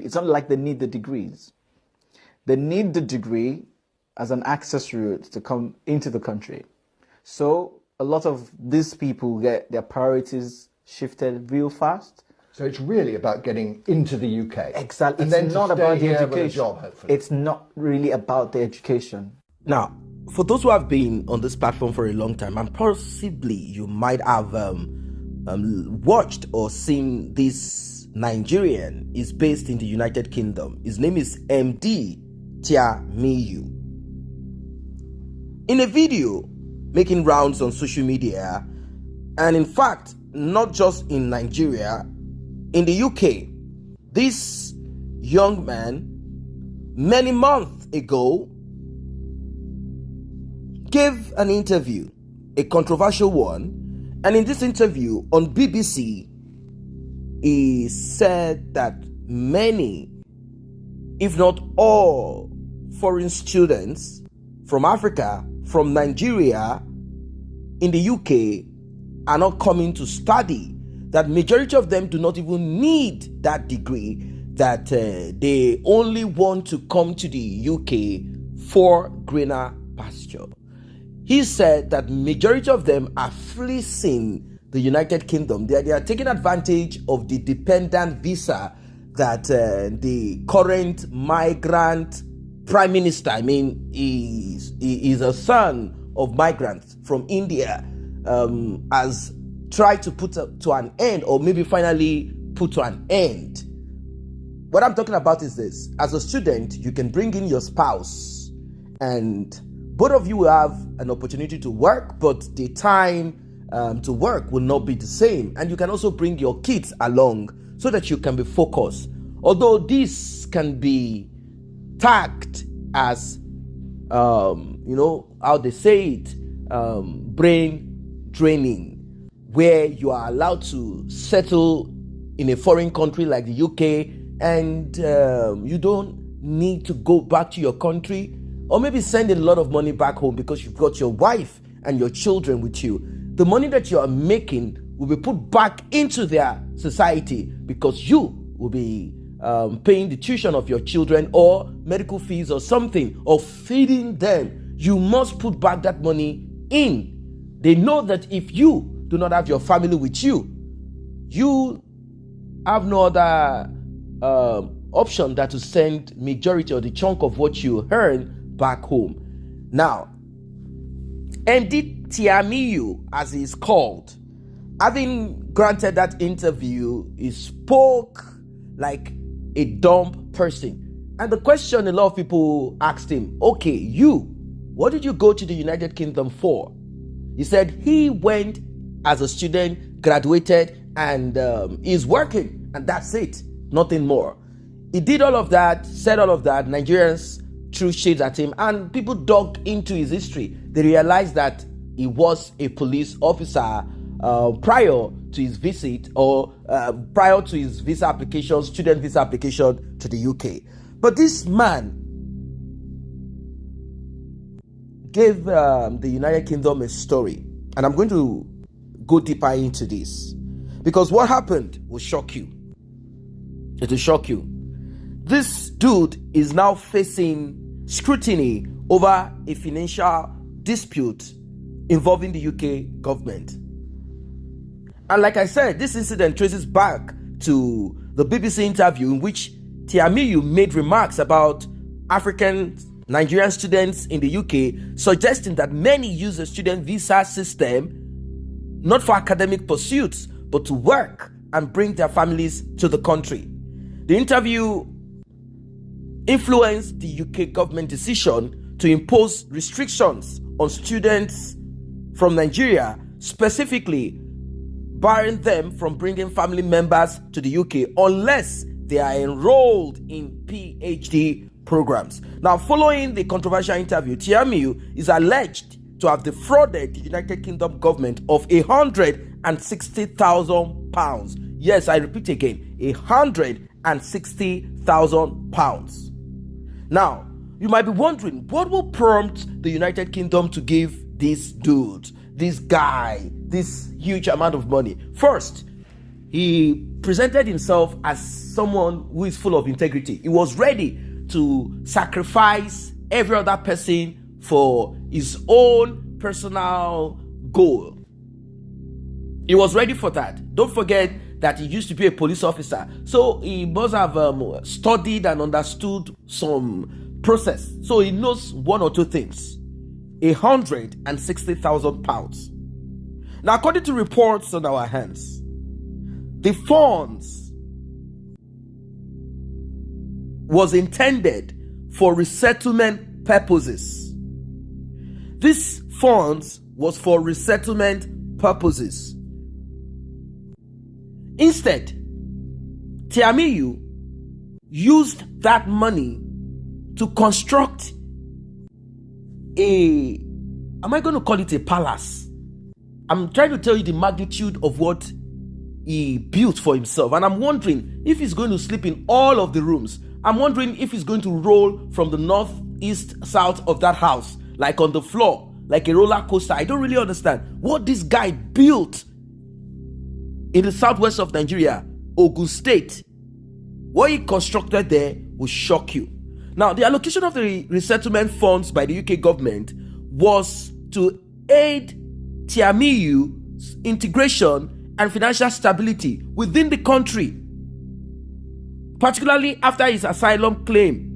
it's not like they need the degrees. They need the degree as an access route to come into the country. So a lot of these people get their priorities shifted real fast. So it's really about getting into the UK. Exactly. And it's not about the education. With a job, hopefully. It's not really about the education. Now, for those who have been on this platform for a long time, and possibly you might have watched or seen this Nigerian is based in the United Kingdom. His name is EMDEE TIAMIYU. In a video making rounds on social media, and in fact, not just in Nigeria, in the UK, this young man, many months ago, gave an interview, a controversial one, and in this interview on BBC, he said that many, if not all, foreign students from Africa, from Nigeria, in the UK, are not coming to study. That majority of them do not even need that degree, that they only want to come to the UK for greener pasture. He said that majority of them are fleecing the United Kingdom. They are taking advantage of the dependent visa that the current migrant prime minister, he is a son of migrants from India, has tried to put to an end, or maybe finally put to an end. What I'm talking about is this: as a student, you can bring in your spouse, and both of you will have an opportunity to work, but the time to work will not be the same. And you can also bring your kids along so that you can be focused. Although this can be tagged as, how they say it, brain draining, where you are allowed to settle in a foreign country like the UK, and you don't need to go back to your country, or maybe send a lot of money back home because you've got your wife and your children with you. The money that you are making will be put back into their society because you will be paying the tuition of your children or medical fees or something, or feeding them. You must put back that money in. They know that if you do not have your family with you, you have no other option than to send majority or the chunk of what you earn back home. Now, EMDEE TIAMIYU, as he is called, having granted that interview, he spoke like a dumb person. And the question a lot of people asked him, okay, what did you go to the United Kingdom for? He said he went as a student, graduated, and is working, and that's it, nothing more. He did all of that, said all of that. Nigerians threw shades at him, and people dug into his history. They realized that he was a police officer prior to his visit, or prior to his visa application, student visa application to the UK. But this man gave the United Kingdom a story, and I'm going to go deeper into this, because what happened will shock you. It will shock you. This dude is now facing scrutiny over a financial dispute involving the UK government. And like I said, this incident traces back to the BBC interview in which TIAMIYU made remarks about African Nigerian students in the UK, suggesting that many use the student visa system not for academic pursuits, but to work and bring their families to the country. The interview influenced the UK government decision to impose restrictions on students from Nigeria, specifically barring them from bringing family members to the UK unless they are enrolled in PhD programs. Now, following the controversial interview, TIAMIYU is alleged to have defrauded the United Kingdom government of £160,000. Yes, I repeat again, £160,000. Now, you might be wondering, what will prompt the United Kingdom to give this dude, this guy, this huge amount of money? First, he presented himself as someone who is full of integrity. He was ready to sacrifice every other person for his own personal goal. He was ready for that. Don't forget that he used to be a police officer. So he must have studied and understood some process. So he knows one or two things. 160,000 pounds. Now, according to reports on our hands, the funds was intended for resettlement purposes. This funds was for resettlement purposes. Instead, TIAMIYU used that money to construct am I going to call it a palace? I'm trying to tell you the magnitude of what he built for himself. And I'm wondering if he's going to sleep in all of the rooms. I'm wondering if he's going to roll from the north, east, south of that house, like on the floor, like a roller coaster. I don't really understand what this guy built in the southwest of Nigeria, Ogun State. What he constructed there will shock you. Now, the allocation of the resettlement funds by the UK government was to aid TIAMIYU's integration and financial stability within the country, particularly after his asylum claim.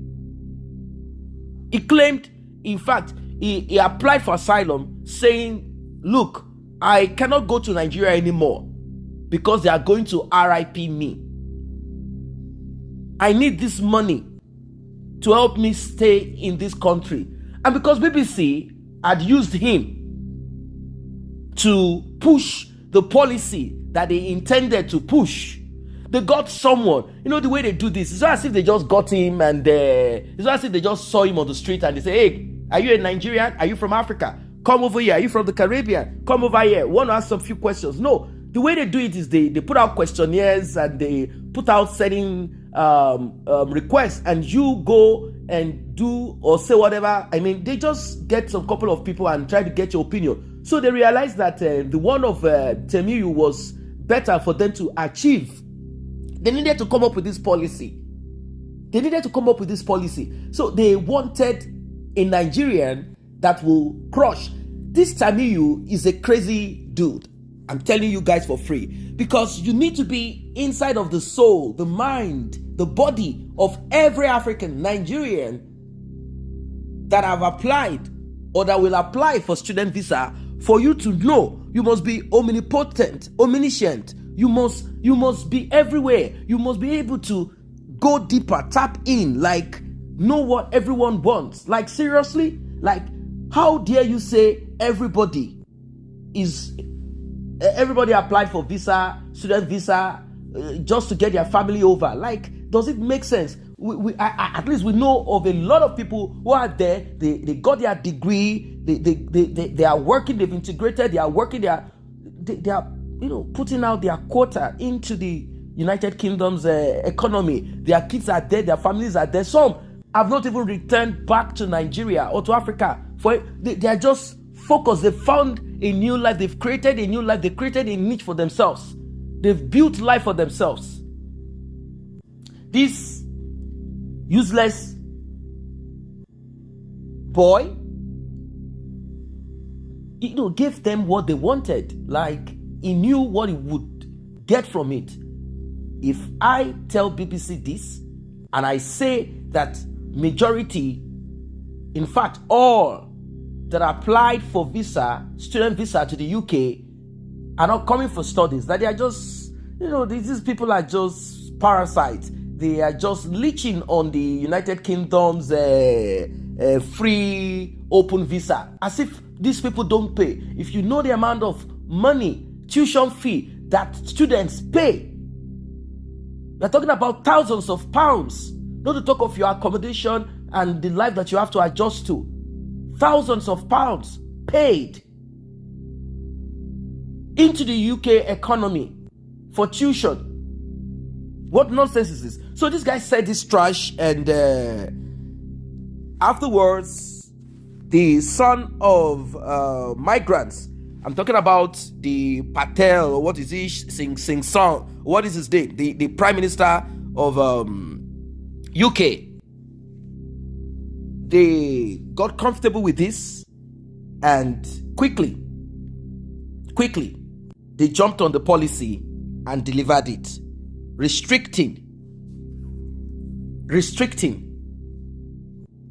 He claimed, in fact, he applied for asylum saying, look, I cannot go to Nigeria anymore because they are going to RIP me. I need this money to help me stay in this country. And because BBC had used him to push the policy that they intended to push, they got someone. You know the way they do this, it's not as if they just got him and it's not as if they just saw him on the street and they say, hey, are you a Nigerian? Are you from Africa? Come over here. Are you from the Caribbean? Come over here. Want to ask some few questions? No. The way they do it is they put out questionnaires and they put out certain requests, and you go and do or say whatever. I mean, they just get some couple of people and try to get your opinion. So they realized that the one of TIAMIYU was better for them to achieve. They needed to come up with this policy. So they wanted a Nigerian that will crush. This TIAMIYU is a crazy dude. I'm telling you guys for free, because you need to be inside of the soul, the mind, the body of every African Nigerian that have applied or that will apply for student visa. For you to know, you must be omnipotent, omniscient. You must be everywhere. You must be able to go deeper, tap in, like know what everyone wants. Like seriously, like how dare you say everybody applied for visa, student visa, just to get their family over? Like, does it make sense? At least we know of a lot of people who are there. They got their degree. They are working. They've integrated. They are working. They are putting out their quota into the United Kingdom's economy. Their kids are there. Their families are there. Some have not even returned back to Nigeria or to Africa. They are just focused. They found a new life. They've created a new life. They created a niche for themselves. They've built life for themselves. This useless boy, gave them what they wanted. Like, he knew what he would get from it. If I tell BBC this, and I say that majority, in fact, all that applied for visa, student visa to the UK, are not coming for studies, that they are just, these people are just parasites. They are just leeching on the United Kingdom's free open visa, as if these people don't pay. If you know the amount of money, tuition fee that students pay, we're talking about thousands of pounds, not to talk of your accommodation and the life that you have to adjust to. Thousands of pounds paid into the UK economy for tuition. What nonsense is this? So this guy said this trash, and afterwards, the son of migrants I'm talking about the Patel, or what is he, Sing Song, what is his name? The Prime Minister of UK. They got comfortable with this, and quickly, they jumped on the policy and delivered it, restricting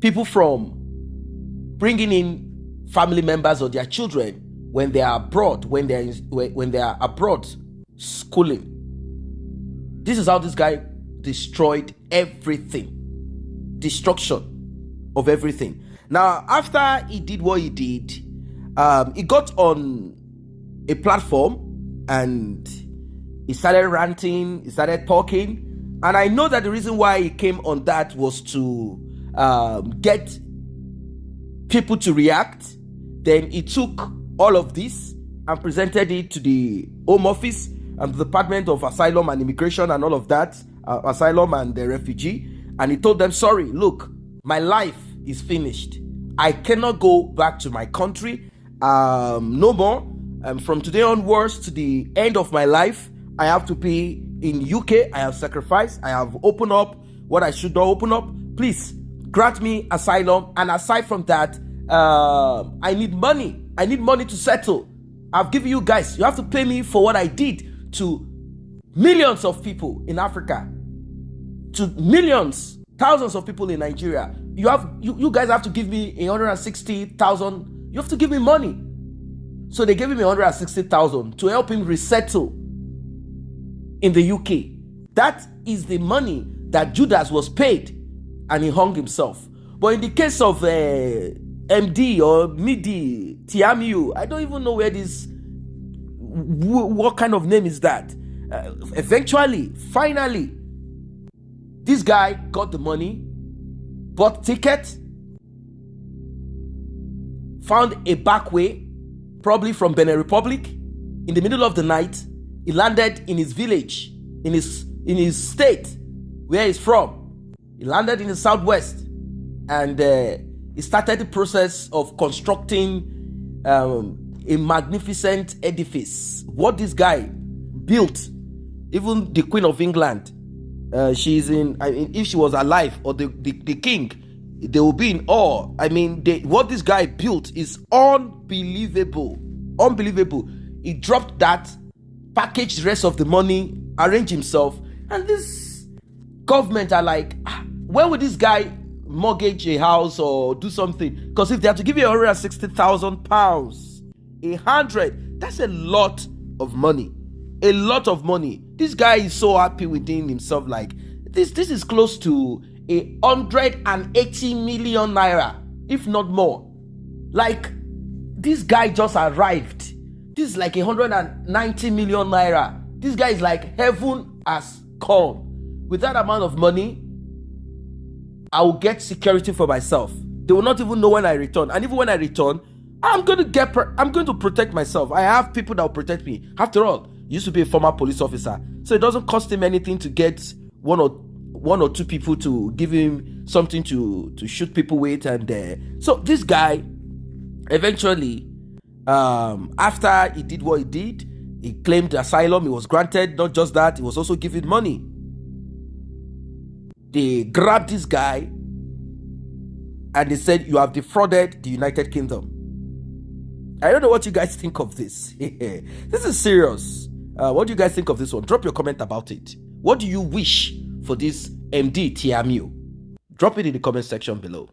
people from bringing in family members or their children when they are abroad, when they are abroad schooling. This is how this guy destroyed everything. Destruction of everything. Now, after he did what he did, he got on a platform and he started ranting, he started talking. And I know that the reason why he came on that was to get people to react. Then he took all of this and presented it to the Home Office and the Department of Asylum and Immigration and all of that, asylum and the refugee. And he told them, sorry, look, my life is finished. I cannot go back to my country no more. From today onwards to the end of my life, I have to be in UK. I have sacrificed. I have opened up what I should not open up. Please grant me asylum. And aside from that, I need money. I need money to settle. I've given you guys. You have to pay me for what I did to millions of people in Africa, to millions, thousands of people in Nigeria. You guys have to give me 160,000. You have to give me money. So they gave him 160,000 to help him resettle in the UK. That is the money that Judas was paid, and he hung himself. But in the case of EMDEE or EMDEE, TIAMIYU, I don't even know where this, what kind of name is that? Eventually, finally, this guy got the money, bought ticket, found a back way, probably from Benin Republic. In the middle of the night, he landed in his village, in his state, where he's from. He landed in the southwest, and he started the process of constructing a magnificent edifice. What this guy built, even the Queen of England, she's in. I mean, if she was alive, or the king, they will be in awe. I mean, what this guy built is unbelievable. Unbelievable. He dropped that, packaged the rest of the money, arranged himself, and this government are like, where would this guy mortgage a house or do something? Because if they have to give you 160,000 pounds, 100, that's a lot of money. A lot of money. This guy is so happy within himself. Like, this is close to 180 million naira, if not more. Like, this guy just arrived. This is like 190 million naira. This guy is like, heaven has come. With that amount of money, I will get security for myself. They will not even know when I return. And even when I return, I'm going to protect myself. I have people that will protect me. After all, he used to be a former police officer. So it doesn't cost him anything to get one or two people to give him something to shoot people with. And so this guy, eventually, after he did what he did, he claimed asylum. He was granted. Not just that, he was also given money. They grabbed this guy and they said, you have defrauded the United Kingdom. I don't know what you guys think of this. This is serious. What do you guys think of this one? Drop your comment about it. What do you wish for this EMDEE TIAMIYU? Drop it in the comment section below.